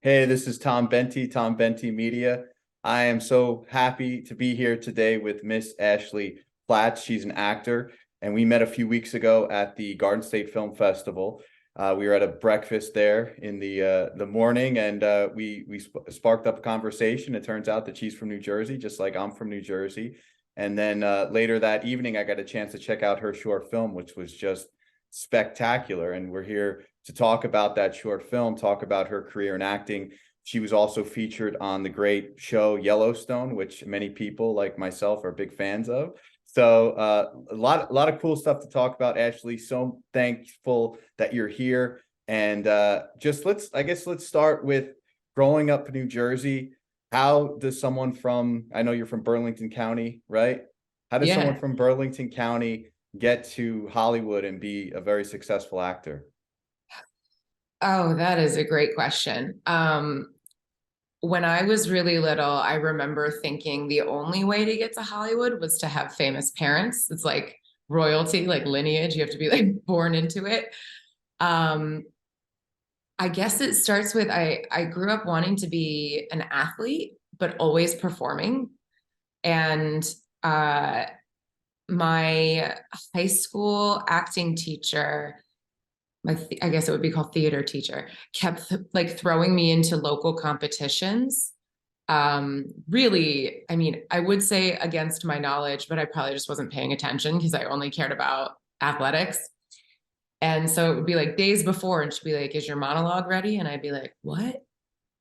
Hey, this is Tom Bentey Media. I am so happy to be here today with Miss Ashley Platz. She's an actor, and we met a few weeks ago at the Garden State Film Festival. We were at a breakfast there in the morning, and we sparked up a conversation. It turns out that she's from New Jersey, just like I'm from New Jersey. And then later that evening, I got a chance to check out her short film, which was just spectacular. And we're here to talk about that short film, talk about her career in acting. She was also featured on the great show Yellowstone, which many people like myself are big fans of. So a lot of cool stuff to talk about, Ashley. So thankful that you're here. And just let's start with growing up in New Jersey. How does someone from, I know you're from Burlington County, right? How does someone Yeah. from Burlington County get to Hollywood and be a very successful actor? Oh, that is a great question. When I was really little, I remember thinking the only way to get to Hollywood was to have famous parents. It's like royalty, like lineage. You have to be like born into it. Um, I guess it starts with I grew up wanting to be an athlete, but always performing. And uh, my high school acting teacher, I guess it would be called theater teacher, kept like throwing me into local competitions. Really, I mean, I would say against my knowledge, but I probably just wasn't paying attention because I only cared about athletics. And so it would be like days before, and she'd be like, "Is your monologue ready?" And I'd be like, "What?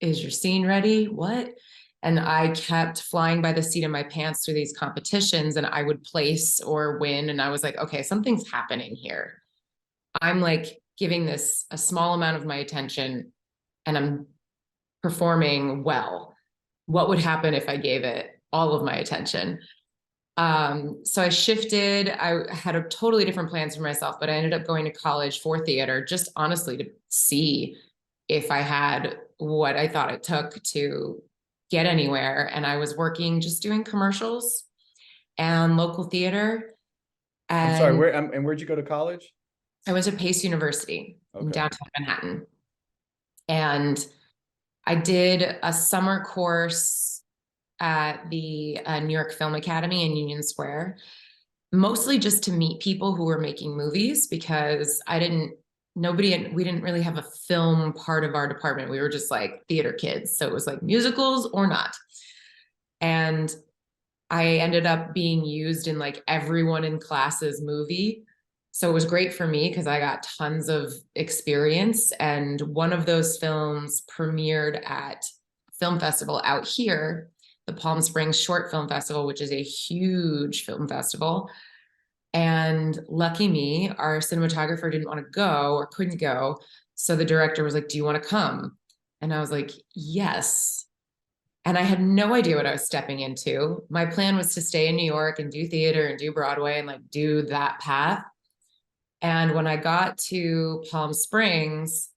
Is your scene ready? What?" And I kept flying by the seat of my pants through these competitions, and I would place or win. And I was like, okay, something's happening here. I'm like giving this a small amount of my attention and I'm performing well. What would happen if I gave it all of my attention? So I shifted. I had a totally different plans for myself, but I ended up going to college for theater, just honestly to see if I had what I thought it took to get anywhere. And I was working just doing commercials and local theater. I'm sorry, And where'd you go to college? I went to Pace University in Okay. downtown Manhattan. And I did a summer course at the New York Film Academy in Union Square, mostly just to meet people who were making movies because we didn't really have a film part of our department. We were just like theater kids. So it was like musicals or not. And I ended up being used in like everyone in class's movie. So it was great for me because I got tons of experience. And one of those films premiered at film festival out here, the Palm Springs Short Film Festival, which is a huge film festival. And lucky me, our cinematographer didn't want to go or couldn't go. So the director was like, "Do you want to come?" And I was like, "Yes." And I had no idea what I was stepping into. My plan was to stay in New York and do theater and do Broadway and like do that path. And when I got to Palm Springs,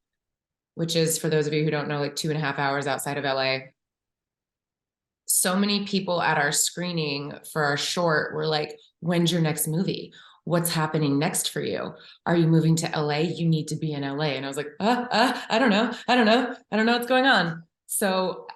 which is for those of you who don't know, like 2.5 hours outside of LA, so many people at our screening for our short were like, "When's your next movie? What's happening next for you? Are you moving to LA? You need to be in LA." And I was like, I don't know. I don't know. I don't know what's going on. So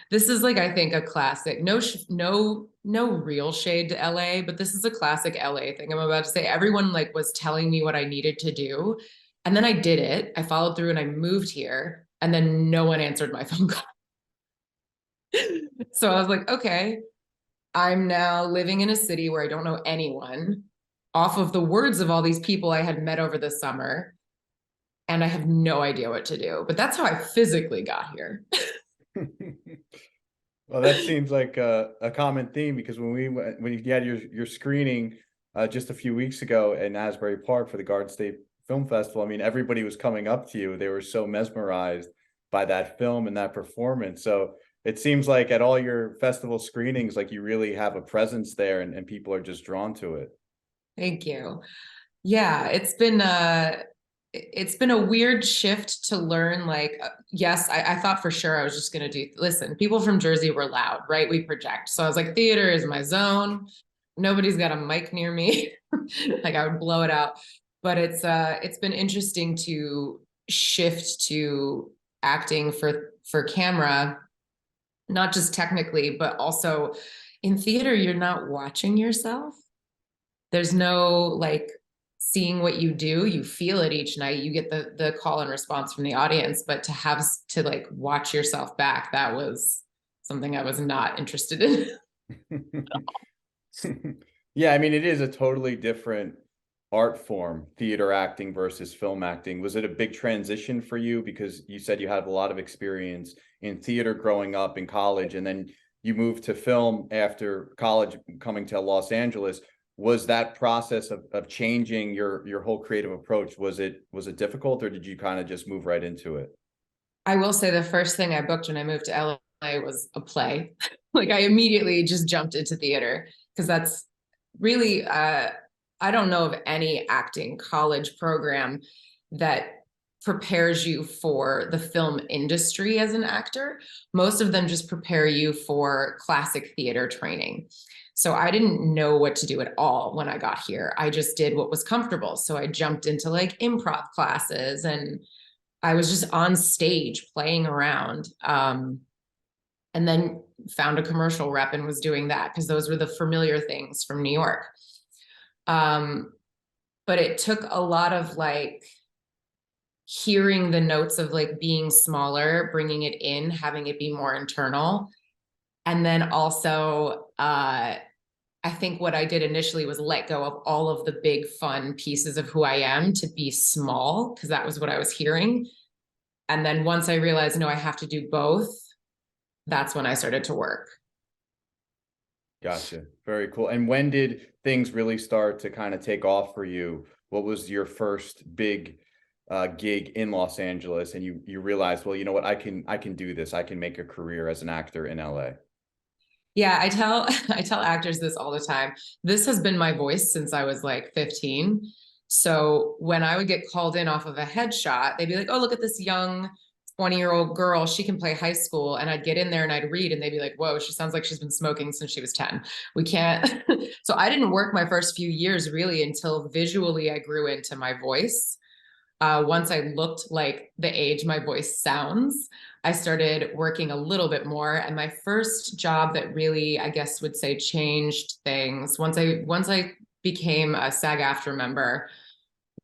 this is like, I think a classic, no real shade to LA, but this is a classic LA thing I'm about to say. Everyone like was telling me what I needed to do. And then I did it. I followed through and I moved here. And then no one answered my phone call. So I was like, okay, I'm now living in a city where I don't know anyone off of the words of all these people I had met over the summer. And I have no idea what to do. But that's how I physically got here. Well, that seems like a common theme because when you had your screening just a few weeks ago in Asbury Park for the Garden State Film Festival, I mean, everybody was coming up to you. They were so mesmerized by that film and that performance. So it seems like at all your festival screenings, like you really have a presence there and people are just drawn to it. Thank you. Yeah, it's been a weird shift to learn like yes, I thought for sure I was just gonna do listen, people from Jersey were loud, right? We project. So I was like, theater is my zone. Nobody's got a mic near me. Like I would blow it out. But it's been interesting to shift to acting for camera, not just technically, but also in theater, you're not watching yourself. There's no like seeing what you do. You feel it each night. You get the call and response from the audience, but to have to like watch yourself back, that was something I was not interested in. Yeah, I mean, it is a totally different art form, theater acting versus film acting. Was it a big transition for you? Because you said you had a lot of experience in theater growing up in college, and then you moved to film after college, coming to Los Angeles. Was that process of changing your whole creative approach, was it difficult, or did you kind of just move right into it? I will say the first thing I booked when I moved to LA was a play. Like I immediately just jumped into theater because that's really I don't know of any acting college program that prepares you for the film industry as an actor. Most of them just prepare you for classic theater training. So I didn't know what to do at all when I got here. I just did what was comfortable. So I jumped into like improv classes and I was just on stage playing around. And then found a commercial rep and was doing that because those were the familiar things from New York. But it took a lot of like hearing the notes of like being smaller, bringing it in, having it be more internal. And then also, I think what I did initially was let go of all of the big fun pieces of who I am to be small, because that was what I was hearing. And then once I realized, no, I have to do both, that's when I started to work. Gotcha. Very cool. And when did things really start to kind of take off for you? What was your first big gig in Los Angeles, and you realized, well, you know what, I can do this. I can make a career as an actor in LA. Yeah, I tell I tell actors this all the time. This has been my voice since I was like 15. So when I would get called in off of a headshot, they'd be like, "Oh, look at this young 20-year-old girl. She can play high school." And I'd get in there and I'd read and they'd be like, "Whoa, she sounds like she's been smoking since she was 10. We can't." So I didn't work my first few years really until visually I grew into my voice. Once I looked like the age my voice sounds, I started working a little bit more. And my first job that really, I guess, would say changed things once I became a SAG-AFTRA member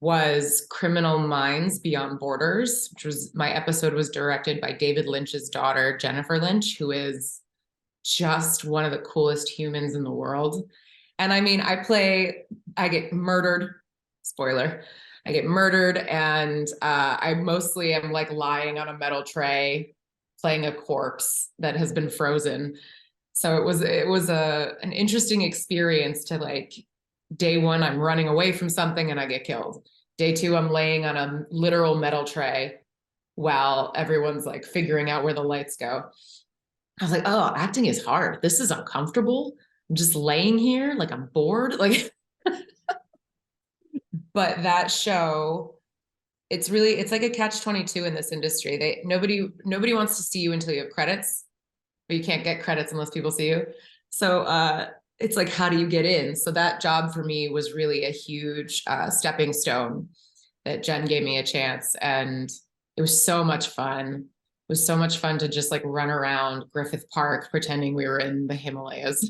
was Criminal Minds Beyond Borders, which was my episode was directed by David Lynch's daughter, Jennifer Lynch, who is just one of the coolest humans in the world. And I mean, I get murdered, spoiler, I get murdered, and I mostly am like lying on a metal tray playing a corpse that has been frozen. So it was an interesting experience to like day one, I'm running away from something and I get killed. Day two, I'm laying on a literal metal tray while everyone's like figuring out where the lights go. I was like, oh, acting is hard. This is uncomfortable. I'm just laying here, like I'm bored. Like, but that show, it's like a catch-22 in this industry. Nobody wants to see you until you have credits, but you can't get credits unless people see you. So it's like, how do you get in? So that job for me was really a huge stepping stone that Jen gave me a chance. And it was so much fun. It was so much fun to just like run around Griffith Park pretending we were in the Himalayas.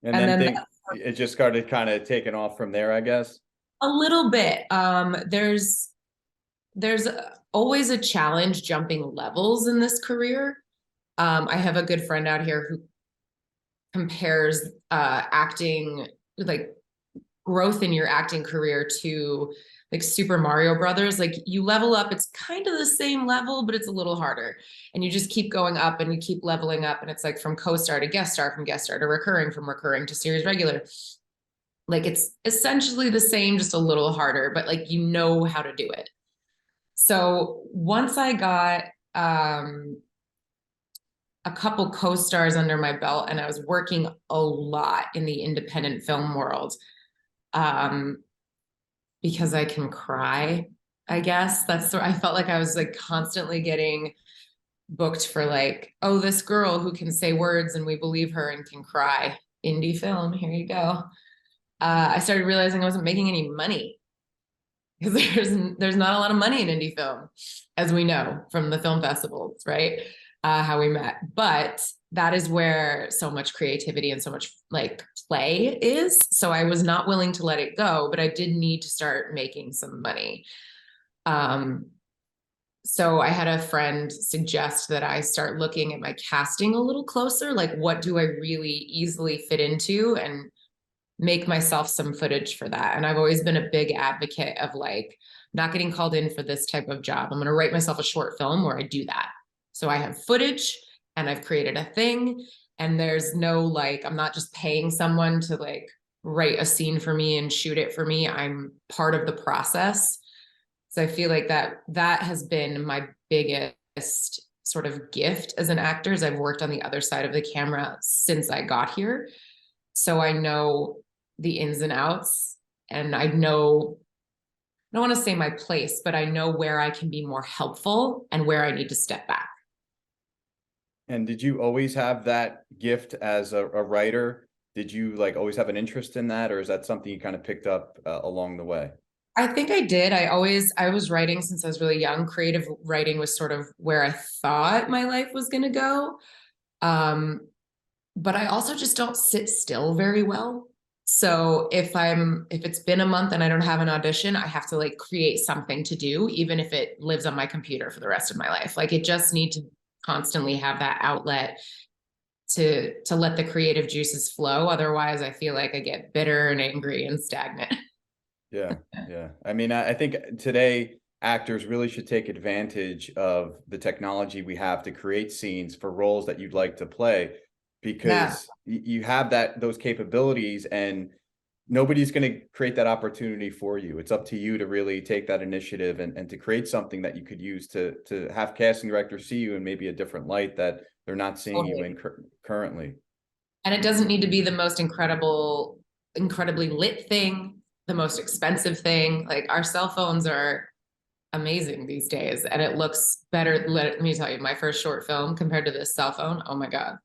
And And then then it just started kind of taking off from there, I guess. a little bit. There's always a challenge jumping levels in this career. I have a good friend out here who compares acting, like growth in your acting career, to like Super Mario Brothers. Like you level up, it's kind of the same level, but it's a little harder. And you just keep going up and you keep leveling up. And it's like from co-star to guest star, from guest star to recurring, from recurring to series regular. Like it's essentially the same, just a little harder, but like you know how to do it. So once I got a couple co-stars under my belt and I was working a lot in the independent film world, because I can cry, I guess. I felt like I was like constantly getting booked for like, oh, this girl who can say words and we believe her and can cry. Indie film, here you go. I started realizing I wasn't making any money. because there's not a lot of money in indie film, as we know from the film festivals, right? How we met. But that is where so much creativity and so much like play is. So I was not willing to let it go, but I did need to start making some money. So I had a friend suggest that I start looking at my casting a little closer, like what do I really easily fit into, and make myself some footage for that. And I've always been a big advocate of like not getting called in for this type of job. I'm going to write myself a short film where I do that. So I have footage and I've created a thing, and there's no like, I'm not just paying someone to like write a scene for me and shoot it for me. I'm part of the process. So I feel like that has been my biggest sort of gift as an actor, is I've worked on the other side of the camera since I got here. So I know the ins and outs, and I know, I don't want to say my place, but I know where I can be more helpful and where I need to step back. And did you always have that gift as a writer? Did you like always have an interest in that, or is that something you kind of picked up along the way? I think I did. I was writing since I was really young. Creative writing was sort of where I thought my life was going to go. But I also just don't sit still very well. So if it's been a month and I don't have an audition, I have to like create something to do, even if it lives on my computer for the rest of my life. Like it just need to constantly have that outlet to let the creative juices flow. Otherwise, I feel like I get bitter and angry and stagnant. Yeah, yeah. I mean, I think today actors really should take advantage of the technology we have to create scenes for roles that you'd like to play, Yeah, because you have those capabilities, and nobody's going to create that opportunity for you. It's up to you to really take that initiative and to create something that you could use to have casting directors see you in maybe a different light that they're not seeing you in currently. and it doesn't need to be the most incredibly lit thing, the most expensive thing. Like our cell phones are amazing these days, and it looks better. Let me tell you, my first short film compared to this cell phone, oh my God,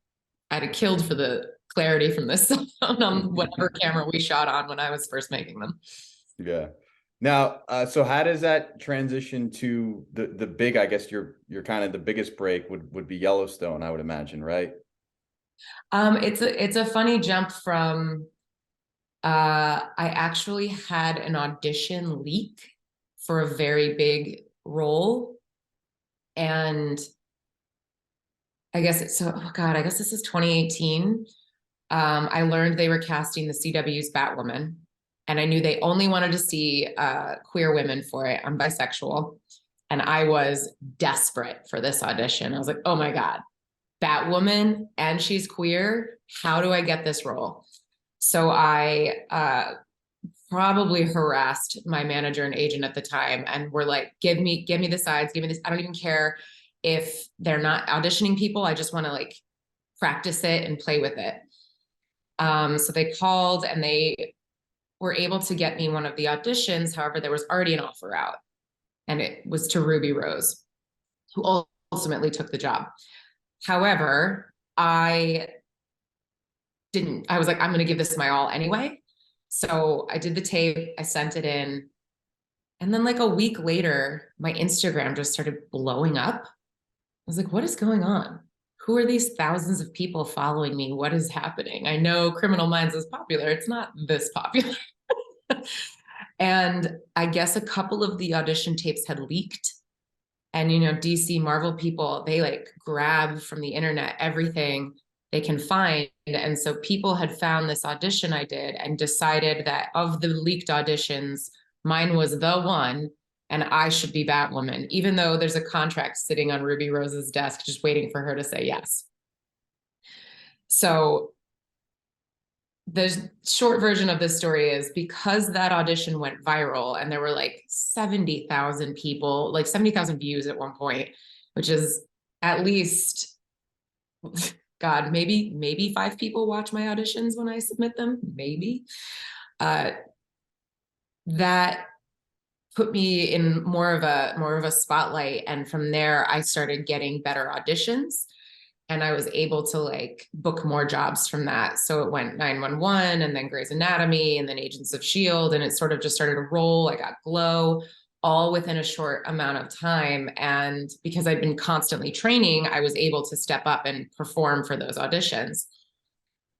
I'd have killed for the clarity from this cell phone on whatever camera we shot on when I was first making them. Yeah. Now, so how does that transition to the big, I guess your kind of the biggest break would be Yellowstone, I would imagine, right? It's a funny jump from I actually had an audition leak for a very big role. And I guess it's so, oh God, I guess this is 2018. I learned they were casting the CW's Batwoman, and I knew they only wanted to see queer women for it. I'm bisexual, and I was desperate for this audition. I was like, oh my God, Batwoman, and she's queer. How do I get this role? So I probably harassed my manager and agent at the time, and were like, give me the sides, give me this. I don't even care if they're not auditioning people. I just want to like practice it and play with it. So they called and they were able to get me one of the auditions. However, there was already an offer out, and it was to Ruby Rose, who ultimately took the job. However, I was like, I'm going to give this my all anyway. So I did the tape, I sent it in. And then like a week later, my Instagram just started blowing up. I was like, what is going on? Who are these thousands of people following me? What is happening? I know Criminal Minds is popular. It's not this popular. And I guess a couple of the audition tapes had leaked. And, you know, DC Marvel people, they like grab from the internet everything they can find. And so people had found this audition I did and decided that of the leaked auditions, mine was the one, and I should be Batwoman, even though there's a contract sitting on Ruby Rose's desk just waiting for her to say yes. So the short version of this story is, because that audition went viral and there were like 70,000 people, like 70,000 views at one point, which is at least, God, maybe 5 people watch my auditions when I submit them, maybe. That put me in more of a spotlight, and from there I started getting better auditions. And I was able to like book more jobs from that. So it went 911 and then Grey's Anatomy and then Agents of S.H.I.E.L.D. And it sort of just started to roll. I got Glow all within a short amount of time. And because I'd been constantly training, I was able to step up and perform for those auditions.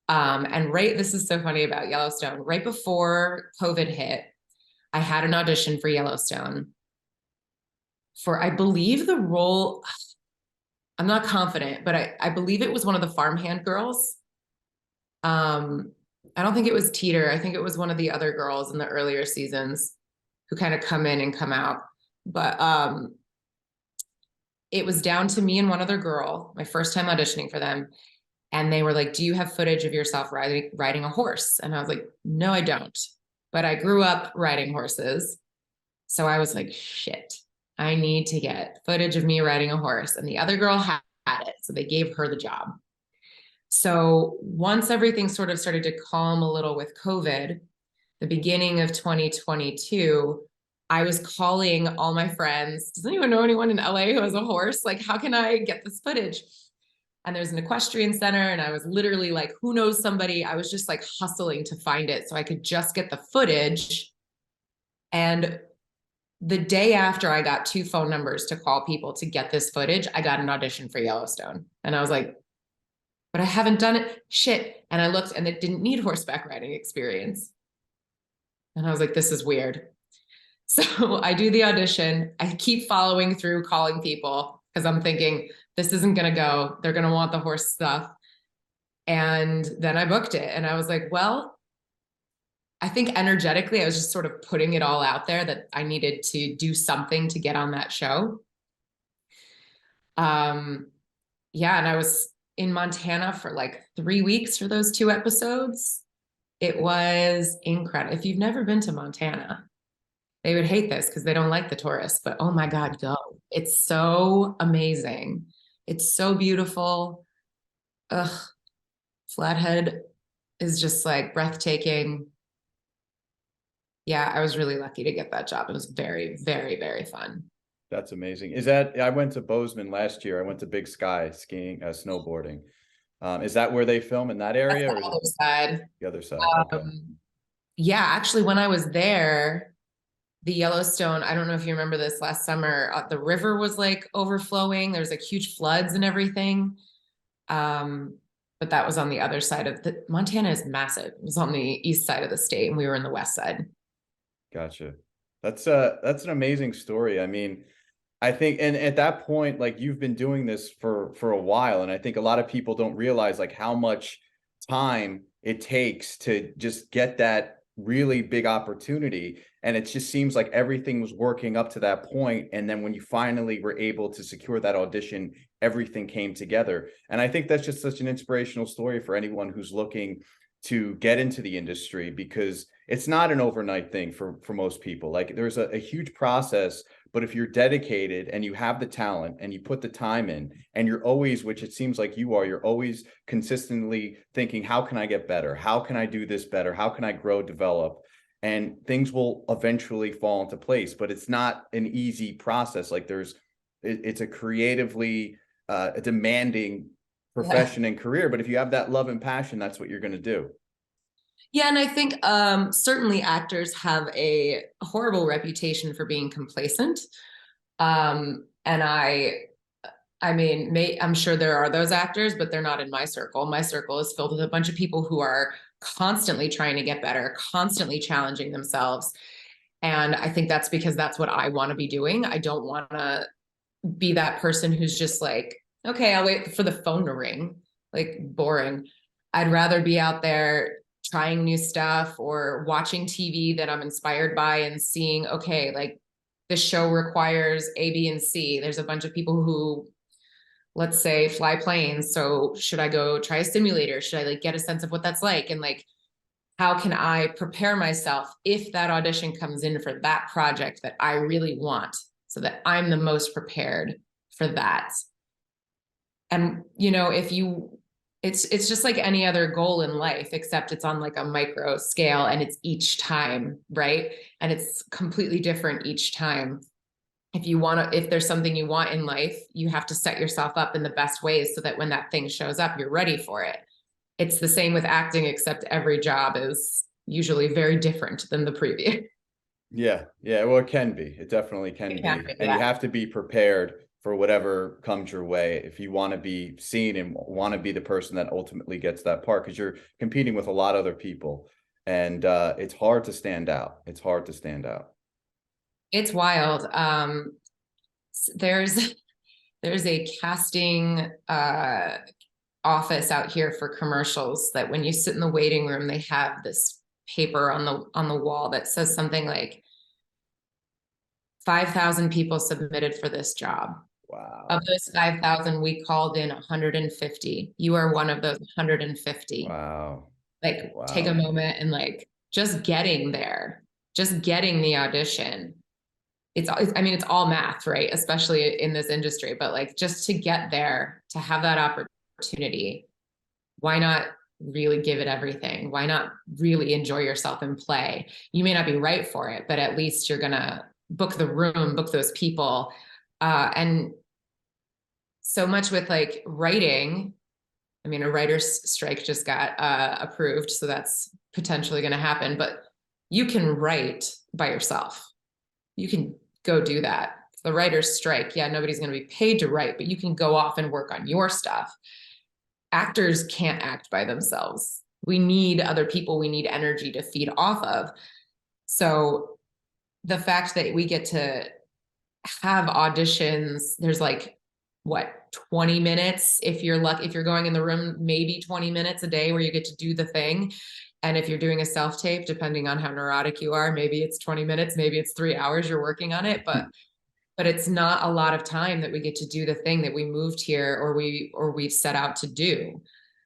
And this is so funny about Yellowstone. Right before COVID hit, I had an audition for Yellowstone for, I believe the role, I'm not confident, but I believe it was one of the farmhand girls. I don't think it was Teeter. I think it was one of the other girls in the earlier seasons who kind of come in and come out. But it was down to me and one other girl, my first time auditioning for them. And they were like, do you have footage of yourself riding a horse? And I was like, no, I don't. But I grew up riding horses. So I was like, shit, I need to get footage of me riding a horse. And the other girl had it. So they gave her the job. So once everything sort of started to calm a little with COVID, the beginning of 2022, I was calling all my friends. Does anyone know anyone in LA who has a horse? Like, how can I get this footage? And there's an equestrian center. And I was literally like, who knows somebody? I was just like hustling to find it so I could just get the footage. And the day after I got 2 phone numbers to call people to get this footage, I got an audition for Yellowstone. And I was like, but I haven't done it. Shit. And I looked and it didn't need horseback riding experience. And I was like, this is weird. So I do the audition. I keep following through, calling people because I'm thinking this isn't going to go. They're going to want the horse stuff. And then I booked it. And I was like, well, I think energetically, I was just sort of putting it all out there that I needed to do something to get on that show. Yeah. And I was in Montana for like 3 weeks for those 2 episodes. It was incredible. If you've never been to Montana, they would hate this because they don't like the tourists, but oh my God, go. It's so amazing. It's so beautiful. Ugh. Flathead is just like breathtaking. Yeah, I was really lucky to get that job. It was very, very, very fun. That's amazing. I went to Bozeman last year. I went to Big Sky skiing, snowboarding. Is that where they film, in that area? That's the other side. The other side. Okay. Yeah, actually, when I was there, the Yellowstone, I don't know if you remember this last summer, the river was like overflowing. There was like huge floods and everything. But that was on the other side of Montana is massive. It was on the east side of the state and we were in the west side. Gotcha. That's an amazing story. I mean, I think, and at that point, like you've been doing this for a while, and I think a lot of people don't realize like how much time it takes to just get that really big opportunity. And it just seems like everything was working up to that point. And then when you finally were able to secure that audition, everything came together. And I think that's just such an inspirational story for anyone who's looking to get into the industry, because it's not an overnight thing for most people. Like there's a huge process, but if you're dedicated and you have the talent and you put the time in, and you're always, which it seems like you are, you're always consistently thinking, how can I get better? How can I do this better? How can I grow, develop? And things will eventually fall into place, but it's not an easy process. Like it's a creatively demanding profession and career, but if you have that love and passion, that's what you're going to do. Yeah, and I think certainly actors have a horrible reputation for being complacent. And I mean, I'm sure there are those actors, but they're not in my circle. My circle is filled with a bunch of people who are constantly trying to get better, constantly challenging themselves. And I think that's because that's what I want to be doing. I don't want to be that person who's just like, okay, I'll wait for the phone to ring, like boring. I'd rather be out there trying new stuff or watching TV that I'm inspired by and seeing, okay, like this show requires A, B, and C. There's a bunch of people who, let's say, fly planes. So should I go try a simulator? Should I like get a sense of what that's like? And like, how can I prepare myself if that audition comes in for that project that I really want, so that I'm the most prepared for that? And, you know, it's just like any other goal in life, except it's on like a micro scale and it's each time, right? And it's completely different each time. if there's something you want in life, you have to set yourself up in the best ways so that when that thing shows up, you're ready for it. It's the same with acting, except every job is usually very different than the previous. Yeah, yeah. Well, it can be. It definitely can be. And you have to be prepared for whatever comes your way if you want to be seen and want to be the person that ultimately gets that part, because you're competing with a lot of other people. And it's hard to stand out. It's hard to stand out. It's wild. There's a casting office out here for commercials that when you sit in the waiting room, they have this paper on the wall that says something like 5,000 people submitted for this job. Wow. Of those 5,000, we called in 150. You are one of those 150. Wow. Like, Wow. take a moment and like just getting there, just getting the audition. I mean, it's all math, right? Especially in this industry, but like just to get there, to have that opportunity, why not really give it everything? Why not really enjoy yourself and play? You may not be right for it, but at least you're gonna book the room, book those people. And so much with like writing, I mean, a writer's strike just got approved, so that's potentially going to happen, but you can write by yourself. You can go do that. The writer's strike, yeah, nobody's going to be paid to write, but you can go off and work on your stuff. Actors can't act by themselves. We need other people. We need energy to feed off of. So the fact that we get to have auditions, there's like, what, 20 minutes if you're lucky, if you're going in the room, maybe 20 minutes a day where you get to do the thing. And if you're doing a self-tape, depending on how neurotic you are, maybe it's 20 minutes, maybe it's 3 hours you're working on it, but it's not a lot of time that we get to do the thing that we moved here or we've set out to do.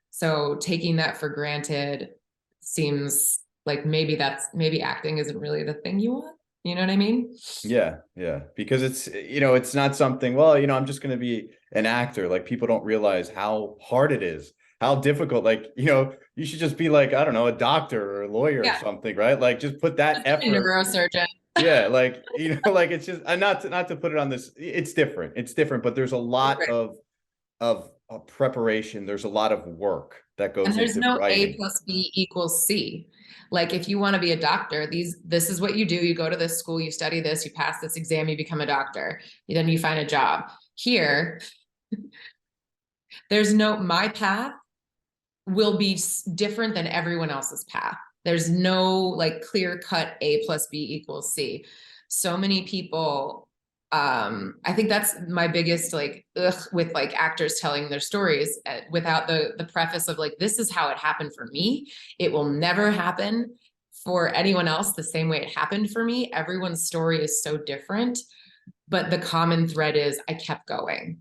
So taking that for granted seems like maybe acting isn't really the thing you want. You know what I mean? Yeah, yeah. Because it's not something, well, I'm just going to be an actor. Like, people don't realize how hard it is, how difficult. Like, you should just be like, I don't know, a doctor or a lawyer or something, right? Like, just put that effort. A neurosurgeon. Yeah, like, like, it's just not to put it on this. It's different. It's different, but there's a lot of preparation. There's a lot of work that goes and there's into no writing. A plus B equals C. Like, if you want to be a doctor, this is what you do. You go to this school, you study this, you pass this exam, you become a doctor. Then you find a job. Here, my path will be different than everyone else's path. There's no like clear cut A plus B equals C. So many people, I think that's my biggest like with like actors telling their stories without the preface of like, this is how it happened for me. It will never happen for anyone else the same way it happened for me. Everyone's story is so different, but the common thread is I kept going.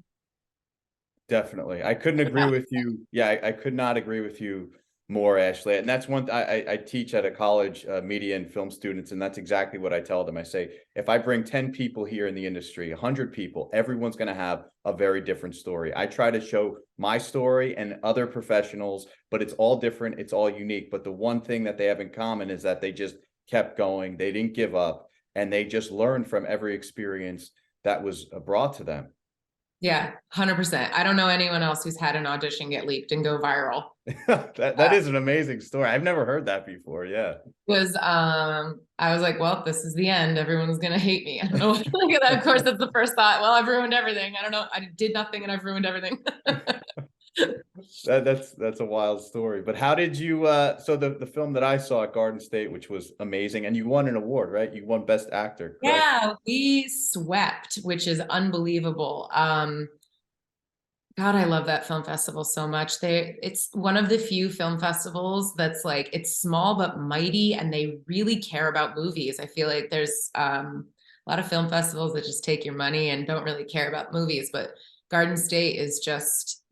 Definitely. I couldn't agree with you. Yeah, I could not agree with you more, Ashley. And that's one I teach at a college, media and film students, and that's exactly what I tell them. I say, if I bring 10 people here in the industry, 100 people, everyone's going to have a very different story. I try to show my story and other professionals, but it's all different. It's all unique. But the one thing that they have in common is that they just kept going. They didn't give up, and they just learned from every experience that was brought to them. Yeah, 100%. I don't know anyone else who's had an audition get leaked and go viral. that is an amazing story. I've never heard that before. Yeah. I was like, well, this is the end. Everyone's gonna hate me. I don't know. Of course, that's the first thought. Well, I've ruined everything. I don't know. I did nothing and I've ruined everything. That's a wild story. But how did you so the film that I saw at Garden State, which was amazing, and you won an award, right? You won Best Actor, correct? Yeah, we swept, which is unbelievable. God, I love that film festival so much. It's one of the few film festivals that's like, it's small but mighty, and they really care about movies. I feel like there's a lot of film festivals that just take your money and don't really care about movies, but Garden State is just,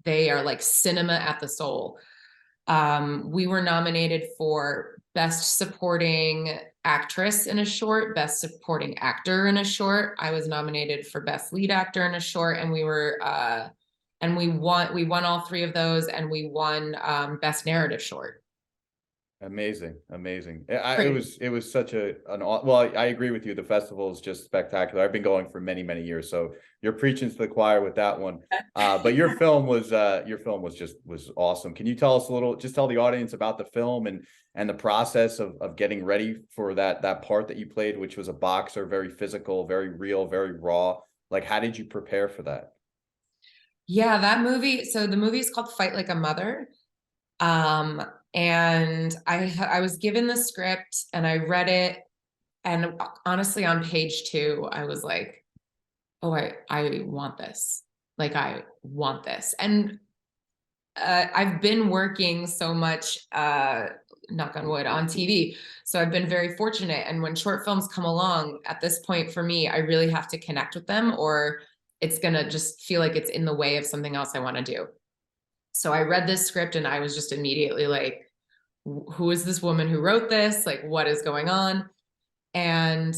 they are like cinema at the soul. We were nominated for Best Supporting Actress in a Short, Best Supporting Actor in a Short. I was nominated for Best Lead Actor in a Short, and we won all three of those, and we won Best Narrative Short. Amazing, amazing. Great. It was such well, I agree with you. The festival is just spectacular. I've been going for many, many years, so you're preaching to the choir with that one. But your film was awesome. Can you tell us a little, just tell the audience about the film and the process of getting ready for that part that you played, which was a boxer, very physical, very real, very raw. Like, how did you prepare for that? Yeah, that movie. So the movie is called Fight Like a Mother. Um, and I was given the script and I read it. And honestly, on page 2, I was like, oh, I want this. Like, I want this. And I've been working so much, knock on wood, on TV. So I've been very fortunate. And when short films come along at this point for me, I really have to connect with them, or it's going to just feel like it's in the way of something else I want to do. So I read this script and I was just immediately like, who is this woman who wrote this? Like, what is going on? And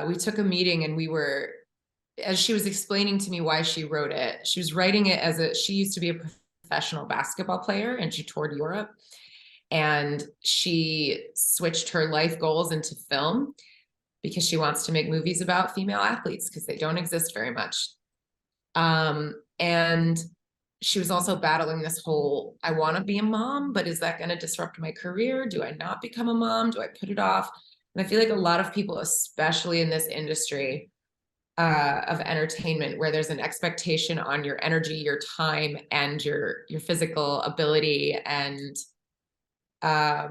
we took a meeting and as she was explaining to me why she wrote it, she was writing it she used to be a professional basketball player and she toured Europe, and she switched her life goals into film because she wants to make movies about female athletes because they don't exist very much. And she was also battling this whole, I want to be a mom, but is that going to disrupt my career? Do I not become a mom? Do I put it off? And I feel like a lot of people, especially in this industry of entertainment, where there's an expectation on your energy, your time, and your physical ability, and I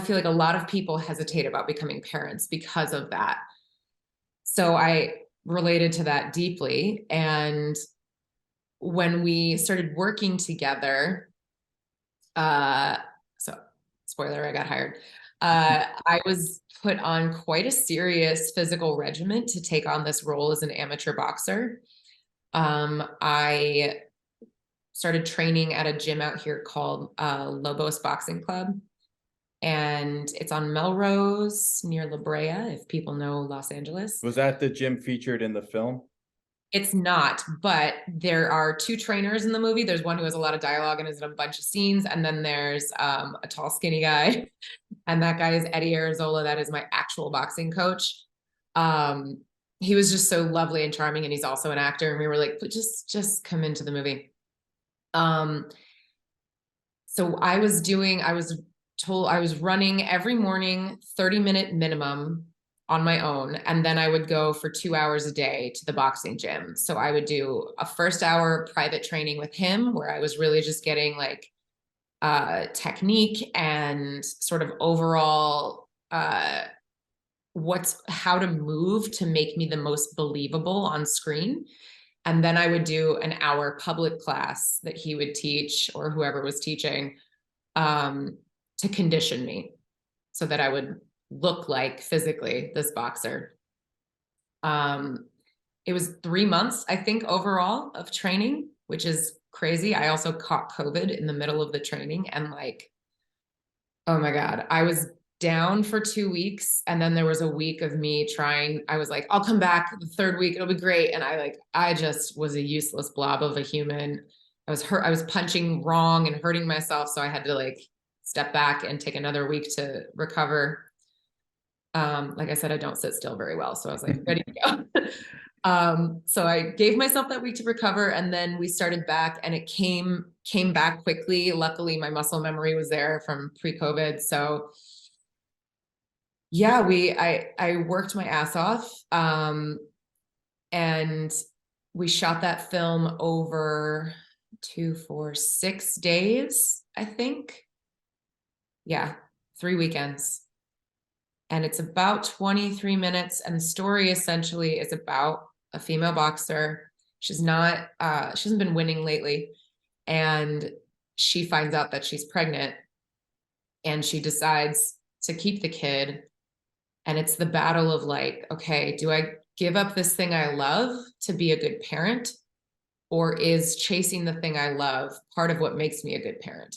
feel like a lot of people hesitate about becoming parents because of that. So I related to that deeply, and when we started working together, so spoiler, I got hired. I was put on quite a serious physical regimen to take on this role as an amateur boxer. I started training at a gym out here called Lobos Boxing Club. And it's on Melrose near La Brea, if people know Los Angeles. Was that the gym featured in the film? It's not, but there are 2 trainers in the movie. There's one who has a lot of dialogue and is in a bunch of scenes. And then there's a tall, skinny guy. And that guy is Eddie Arazola. That is my actual boxing coach. He was just so lovely and charming. And he's also an actor. And we were like, but just come into the movie. So I was told I was running every morning, 30-minute minimum on my own. And then I would go for 2 hours a day to the boxing gym. So I would do a first hour private training with him, where I was really just getting like technique and sort of overall how to move to make me the most believable on screen. And then I would do an hour public class that he would teach, or whoever was teaching, to condition me so that I would look like physically this boxer. It was 3 months, I think, overall of training, which is crazy. I also caught COVID in the middle of the training, and like, oh my God, I was down for 2 weeks. And then there was a week of me trying, I was like, I'll come back the 3rd week, it'll be great. And I just was a useless blob of a human. I was hurt. I was punching wrong and hurting myself. So I had to like step back and take another week to recover. Like I said, I don't sit still very well. So I was like, ready to go. So I gave myself that week to recover, and then we started back, and it came back quickly. Luckily, my muscle memory was there from pre-COVID. So yeah, I worked my ass off. And we shot that film over 2, 4, 6 days, I think. Yeah, 3 weekends. And it's about 23 minutes. And the story essentially is about a female boxer. She hasn't been winning lately. And she finds out that she's pregnant, and she decides to keep the kid. And it's the battle of like, okay, do I give up this thing I love to be a good parent? Or is chasing the thing I love part of what makes me a good parent?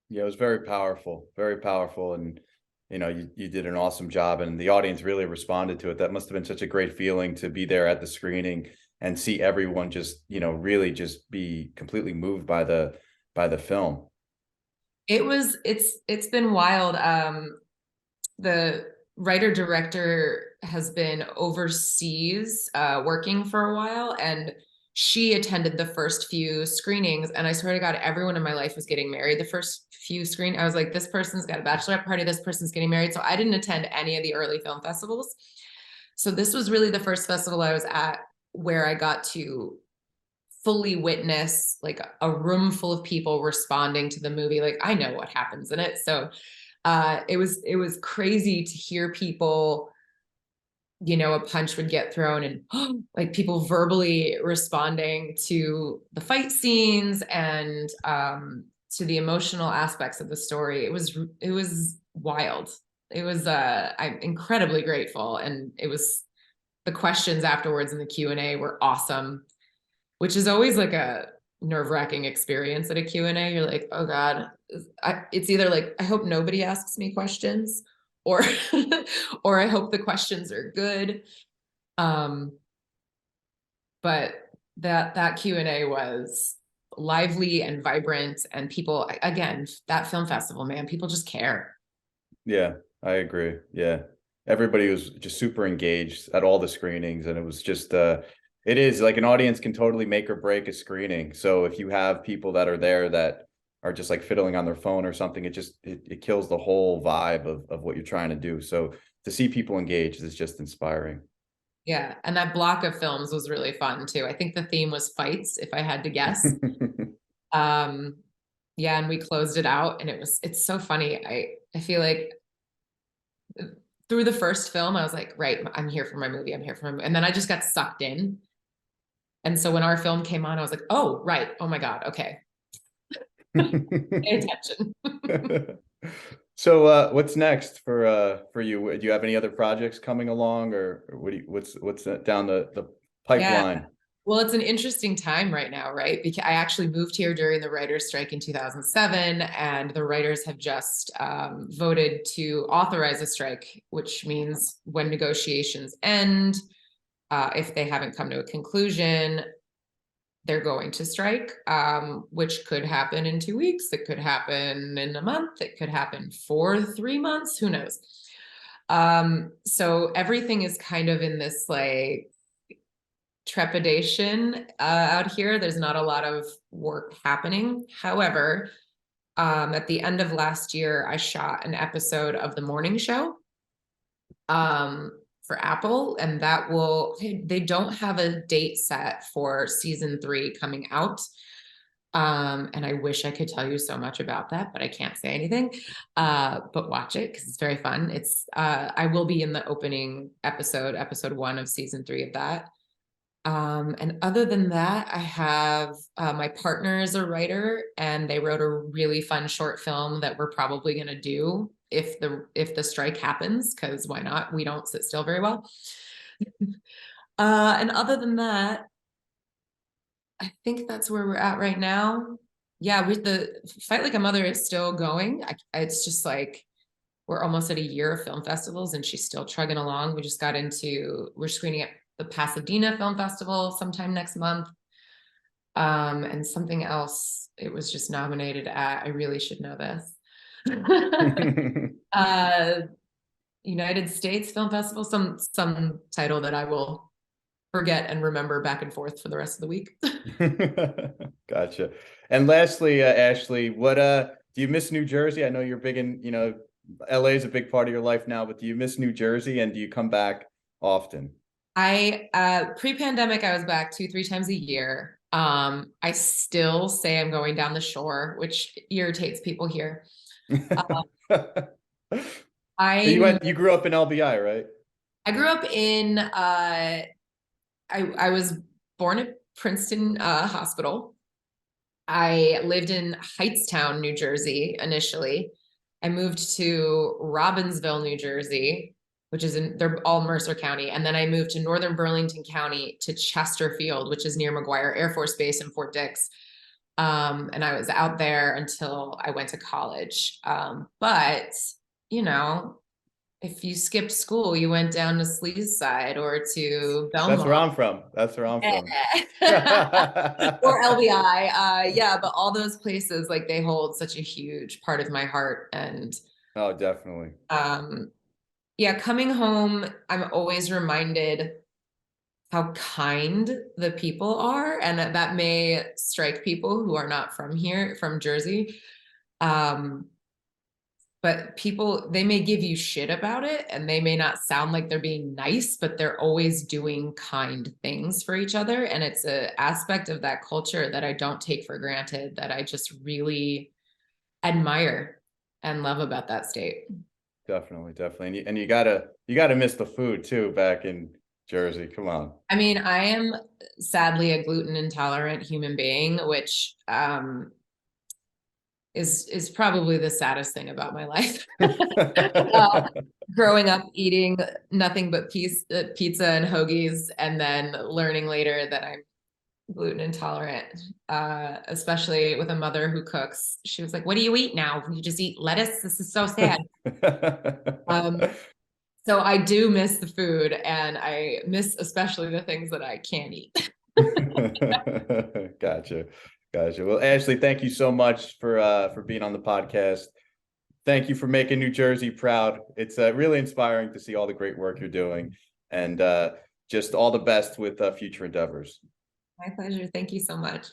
Yeah, it was very powerful, very powerful. And, you did an awesome job, and the audience really responded to it. That must have been such a great feeling to be there at the screening and see everyone just, really just be completely moved by the film. It's been wild. The writer director has been overseas working for a while, and she attended the first few screenings, and I swear to God, everyone in my life was getting married the first few I was like, this person's got a bachelorette party, this person's getting married. So I didn't attend any of the early film festivals. So this was really the first festival I was at where I got to fully witness like a room full of people responding to the movie. Like I know what happens in it. So it was crazy to hear people, a punch would get thrown and like people verbally responding to the fight scenes and to the emotional aspects of the story. It was wild. I'm incredibly grateful, and it was the questions afterwards in the Q&A were awesome, which is always like a nerve-wracking experience at a Q&A. You're like, oh God, it's either like, I hope nobody asks me questions, or, or I hope the questions are good. But that Q&A was lively and vibrant, and people, again, that film festival, man, people just care. Yeah, I agree. Yeah. Everybody was just super engaged at all the screenings, and it was just it is like an audience can totally make or break a screening. So if you have people that are there that are just like fiddling on their phone or something, it kills the whole vibe of what you're trying to do. So to see people engaged is just inspiring. Yeah, and that block of films was really fun too. I think the theme was fights, if I had to guess. Um, yeah, and we closed it out, and it's so funny. I feel like through the first film, I was like, right, I'm here for my movie. I'm here for my movie. And then I just got sucked in. And so when our film came on, I was like, oh, right. Oh my God. Okay. Pay attention. So what's next for you? Do you have any other projects coming along, or what's down the Yeah. pipeline? Well, it's an interesting time right now, right? Because I actually moved here during the writers' strike in 2007, and the writers have just voted to authorize a strike, which means when negotiations end, if they haven't come to a conclusion, they're going to strike, which could happen in 2 weeks. It could happen in a month. It could happen for 3 months. Who knows? So everything is kind of in this like trepidation out here. There's not a lot of work happening. However, at the end of last year, I shot an episode of The Morning Show for Apple, and they don't have a date set for season 3 coming out. And I wish I could tell you so much about that, but I can't say anything. But watch it because it's very fun. I will be in the opening episode 1 of season 3 of that. And other than that, I have my partner is a writer, and they wrote a really fun short film that we're probably going to do if the strike happens, because why not? We don't sit still very well. And other than that, I think that's where we're at right now. Yeah, with the Fight Like a Mother is still going. It's just like we're almost at a year of film festivals, and she's still trugging along. We're screening at the Pasadena Film Festival sometime next month. And something else it was just nominated at, I really should know this. uh, United States Film Festival, some title that I will forget and remember back and forth for the rest of the week. Gotcha. And lastly, Ashley, what do you miss New Jersey? I know you're big in, LA is a big part of your life now, but do you miss New Jersey, and do you come back often? I pre-pandemic, I was back 2-3 times a year. I still say I'm going down the shore, which irritates people here. You grew up in LBI, right? I grew up in I was born at Princeton Hospital. I lived in Hightstown, New Jersey initially. I moved to Robbinsville, New Jersey, they're all Mercer County. And then I moved to Northern Burlington County to Chesterfield, which is near McGuire Air Force Base in Fort Dix. And I was out there until I went to college. But, you know, if you skipped school, you went down to Sleeside or to That's where Belmont. I'm from. That's where I'm from. Or LBI. Yeah, but all those places, like they hold such a huge part of my heart. And Oh, definitely. um, yeah, coming home, I'm always reminded how kind the people are, and that may strike people who are not from here, from Jersey. Um, but people, they may give you shit about it and they may not sound like they're being nice, but they're always doing kind things for each other. And it's an aspect of that culture that I don't take for granted, that I just really admire and love about that state. Definitely, definitely. And you gotta miss the food too back in Jersey. Come on. I mean, I am sadly a gluten intolerant human being, which is probably the saddest thing about my life. Growing up eating nothing but pizza and hoagies, and then learning later that I'm gluten intolerant, especially with a mother who cooks. She was like, "What do you eat now? You just eat lettuce? This is so sad." Um, so I do miss the food, and I miss especially the things that I can't eat. Gotcha. Gotcha. Well, Ashley, thank you so much for being on the podcast. Thank you for making New Jersey proud. It's really inspiring to see all the great work you're doing, and just all the best with future endeavors. My pleasure. Thank you so much.